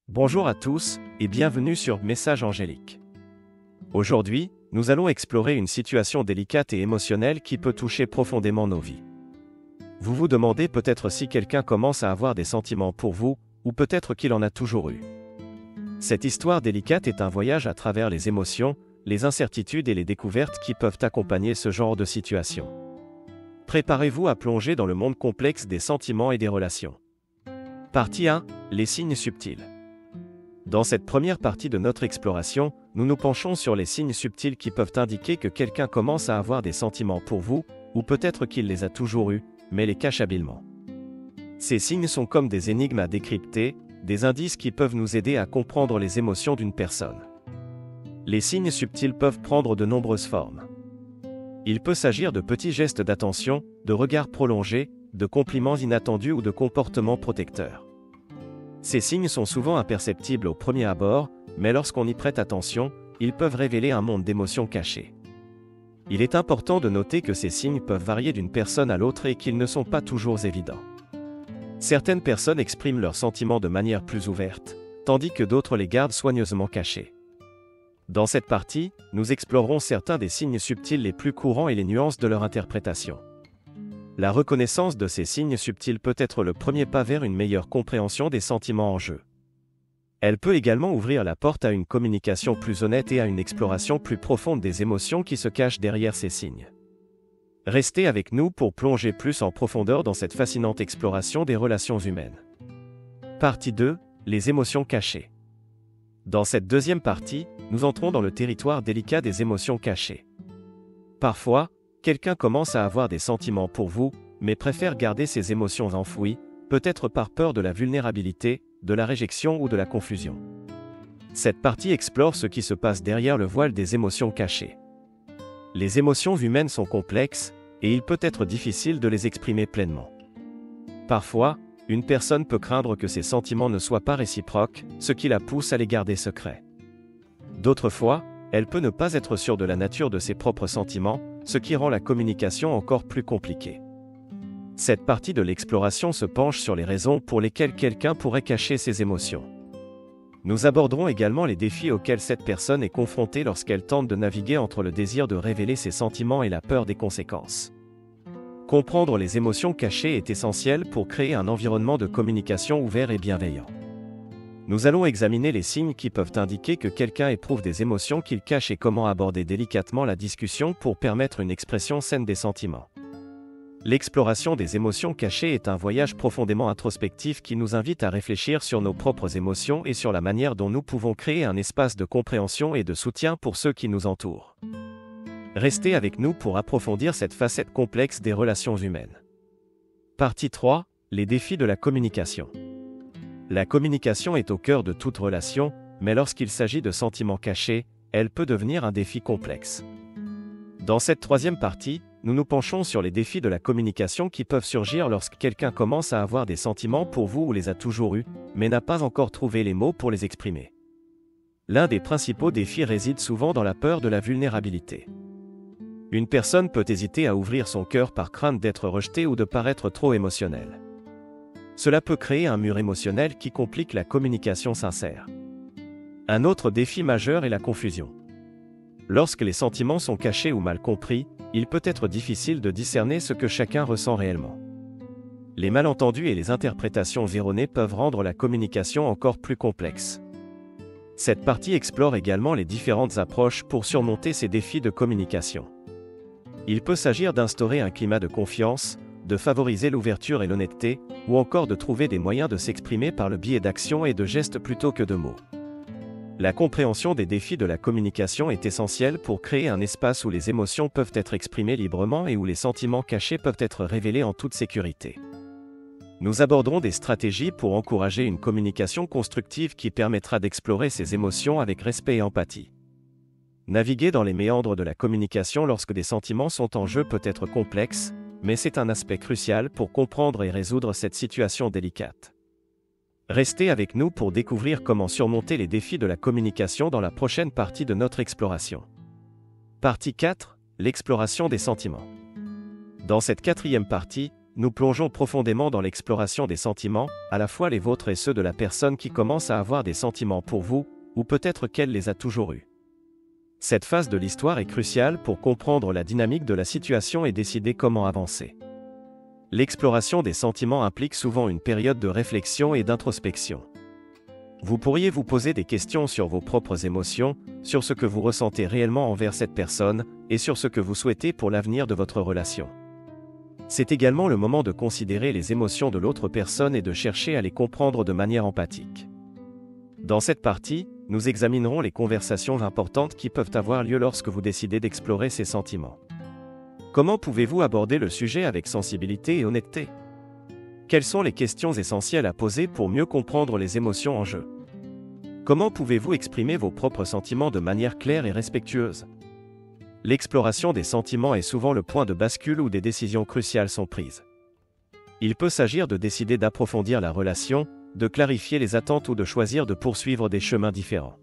Bonjour à tous et bienvenue sur Message Angélique. Aujourd'hui, nous allons explorer une situation délicate et émotionnelle qui peut toucher profondément nos vies. Vous vous demandez peut-être si quelqu'un commence à avoir des sentiments pour vous, ou peut-être qu'il en a toujours eu. Cette histoire délicate est un voyage à travers les émotions, les incertitudes et les découvertes qui peuvent accompagner ce genre de situation. Préparez-vous à plonger dans le monde complexe des sentiments et des relations. Partie 1. Les signes subtils. Dans cette première partie de notre exploration, nous nous penchons sur les signes subtils qui peuvent indiquer que quelqu'un commence à avoir des sentiments pour vous, ou peut-être qu'il les a toujours eus, mais les cache habilement. Ces signes sont comme des énigmes à décrypter, des indices qui peuvent nous aider à comprendre les émotions d'une personne. Les signes subtils peuvent prendre de nombreuses formes. Il peut s'agir de petits gestes d'attention, de regards prolongés, de compliments inattendus ou de comportements protecteurs. Ces signes sont souvent imperceptibles au premier abord, mais lorsqu'on y prête attention, ils peuvent révéler un monde d'émotions cachées. Il est important de noter que ces signes peuvent varier d'une personne à l'autre et qu'ils ne sont pas toujours évidents. Certaines personnes expriment leurs sentiments de manière plus ouverte, tandis que d'autres les gardent soigneusement cachés. Dans cette partie, nous explorerons certains des signes subtils les plus courants et les nuances de leur interprétation. La reconnaissance de ces signes subtils peut être le premier pas vers une meilleure compréhension des sentiments en jeu. Elle peut également ouvrir la porte à une communication plus honnête et à une exploration plus profonde des émotions qui se cachent derrière ces signes. Restez avec nous pour plonger plus en profondeur dans cette fascinante exploration des relations humaines. Partie 2. Les émotions cachées. Dans cette deuxième partie, nous entrons dans le territoire délicat des émotions cachées. Parfois, quelqu'un commence à avoir des sentiments pour vous, mais préfère garder ses émotions enfouies, peut-être par peur de la vulnérabilité, de la réjection ou de la confusion. Cette partie explore ce qui se passe derrière le voile des émotions cachées. Les émotions humaines sont complexes, et il peut être difficile de les exprimer pleinement. Parfois, une personne peut craindre que ses sentiments ne soient pas réciproques, ce qui la pousse à les garder secrets. D'autres fois, elle peut ne pas être sûre de la nature de ses propres sentiments, ce qui rend la communication encore plus compliquée. Cette partie de l'exploration se penche sur les raisons pour lesquelles quelqu'un pourrait cacher ses émotions. Nous aborderons également les défis auxquels cette personne est confrontée lorsqu'elle tente de naviguer entre le désir de révéler ses sentiments et la peur des conséquences. Comprendre les émotions cachées est essentiel pour créer un environnement de communication ouvert et bienveillant. Nous allons examiner les signes qui peuvent indiquer que quelqu'un éprouve des émotions qu'il cache et comment aborder délicatement la discussion pour permettre une expression saine des sentiments. L'exploration des émotions cachées est un voyage profondément introspectif qui nous invite à réfléchir sur nos propres émotions et sur la manière dont nous pouvons créer un espace de compréhension et de soutien pour ceux qui nous entourent. Restez avec nous pour approfondir cette facette complexe des relations humaines. Partie 3. Les défis de la communication. La communication est au cœur de toute relation, mais lorsqu'il s'agit de sentiments cachés, elle peut devenir un défi complexe. Dans cette troisième partie, nous nous penchons sur les défis de la communication qui peuvent surgir lorsque quelqu'un commence à avoir des sentiments pour vous ou les a toujours eus, mais n'a pas encore trouvé les mots pour les exprimer. L'un des principaux défis réside souvent dans la peur de la vulnérabilité. Une personne peut hésiter à ouvrir son cœur par crainte d'être rejetée ou de paraître trop émotionnelle. Cela peut créer un mur émotionnel qui complique la communication sincère. Un autre défi majeur est la confusion. Lorsque les sentiments sont cachés ou mal compris, il peut être difficile de discerner ce que chacun ressent réellement. Les malentendus et les interprétations erronées peuvent rendre la communication encore plus complexe. Cette partie explore également les différentes approches pour surmonter ces défis de communication. Il peut s'agir d'instaurer un climat de confiance, de favoriser l'ouverture et l'honnêteté, ou encore de trouver des moyens de s'exprimer par le biais d'actions et de gestes plutôt que de mots. La compréhension des défis de la communication est essentielle pour créer un espace où les émotions peuvent être exprimées librement et où les sentiments cachés peuvent être révélés en toute sécurité. Nous aborderons des stratégies pour encourager une communication constructive qui permettra d'explorer ces émotions avec respect et empathie. Naviguer dans les méandres de la communication lorsque des sentiments sont en jeu peut être complexe, mais c'est un aspect crucial pour comprendre et résoudre cette situation délicate. Restez avec nous pour découvrir comment surmonter les défis de la communication dans la prochaine partie de notre exploration. Partie 4. L'exploration des sentiments. Dans cette quatrième partie, nous plongeons profondément dans l'exploration des sentiments, à la fois les vôtres et ceux de la personne qui commence à avoir des sentiments pour vous, ou peut-être qu'elle les a toujours eus. Cette phase de l'histoire est cruciale pour comprendre la dynamique de la situation et décider comment avancer. L'exploration des sentiments implique souvent une période de réflexion et d'introspection. Vous pourriez vous poser des questions sur vos propres émotions, sur ce que vous ressentez réellement envers cette personne, et sur ce que vous souhaitez pour l'avenir de votre relation. C'est également le moment de considérer les émotions de l'autre personne et de chercher à les comprendre de manière empathique. Dans cette partie, nous examinerons les conversations importantes qui peuvent avoir lieu lorsque vous décidez d'explorer ces sentiments. Comment pouvez-vous aborder le sujet avec sensibilité et honnêteté? Quelles sont les questions essentielles à poser pour mieux comprendre les émotions en jeu? Comment pouvez-vous exprimer vos propres sentiments de manière claire et respectueuse? L'exploration des sentiments est souvent le point de bascule où des décisions cruciales sont prises. Il peut s'agir de décider d'approfondir la relation, de clarifier les attentes ou de choisir de poursuivre des chemins différents.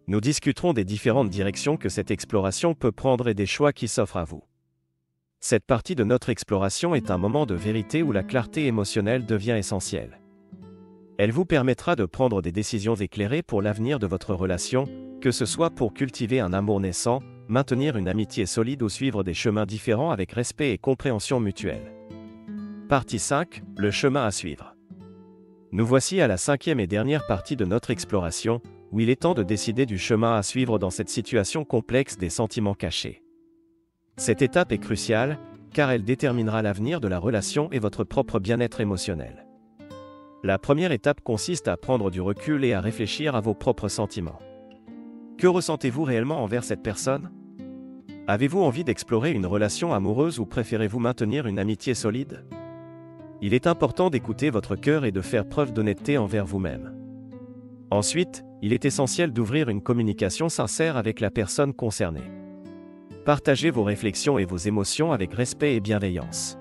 Nous discuterons des différentes directions que cette exploration peut prendre et des choix qui s'offrent à vous. Cette partie de notre exploration est un moment de vérité où la clarté émotionnelle devient essentielle. Elle vous permettra de prendre des décisions éclairées pour l'avenir de votre relation, que ce soit pour cultiver un amour naissant, maintenir une amitié solide ou suivre des chemins différents avec respect et compréhension mutuelle. Partie 5, le chemin à suivre. Nous voici à la 5e et dernière partie de notre exploration, où il est temps de décider du chemin à suivre dans cette situation complexe des sentiments cachés. Cette étape est cruciale, car elle déterminera l'avenir de la relation et votre propre bien-être émotionnel. La première étape consiste à prendre du recul et à réfléchir à vos propres sentiments. Que ressentez-vous réellement envers cette personne? Avez-vous envie d'explorer une relation amoureuse ou préférez-vous maintenir une amitié solide? Il est important d'écouter votre cœur et de faire preuve d'honnêteté envers vous-même. Ensuite, il est essentiel d'ouvrir une communication sincère avec la personne concernée. Partagez vos réflexions et vos émotions avec respect et bienveillance.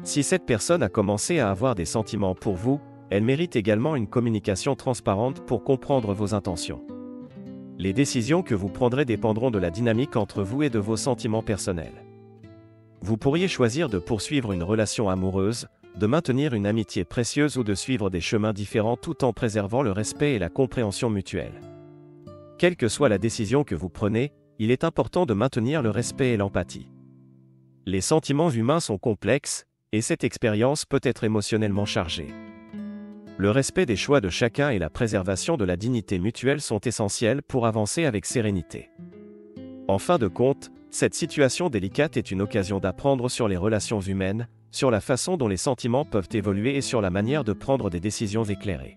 Si cette personne a commencé à avoir des sentiments pour vous, elle mérite également une communication transparente pour comprendre vos intentions. Les décisions que vous prendrez dépendront de la dynamique entre vous et de vos sentiments personnels. Vous pourriez choisir de poursuivre une relation amoureuse, de maintenir une amitié précieuse ou de suivre des chemins différents tout en préservant le respect et la compréhension mutuelle. Quelle que soit la décision que vous prenez, il est important de maintenir le respect et l'empathie. Les sentiments humains sont complexes, et cette expérience peut être émotionnellement chargée. Le respect des choix de chacun et la préservation de la dignité mutuelle sont essentiels pour avancer avec sérénité. En fin de compte, cette situation délicate est une occasion d'apprendre sur les relations humaines, sur la façon dont les sentiments peuvent évoluer et sur la manière de prendre des décisions éclairées.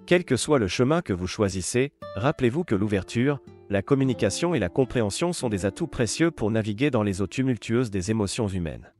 Quel que soit le chemin que vous choisissez, rappelez-vous que l'ouverture, la communication et la compréhension sont des atouts précieux pour naviguer dans les eaux tumultueuses des émotions humaines.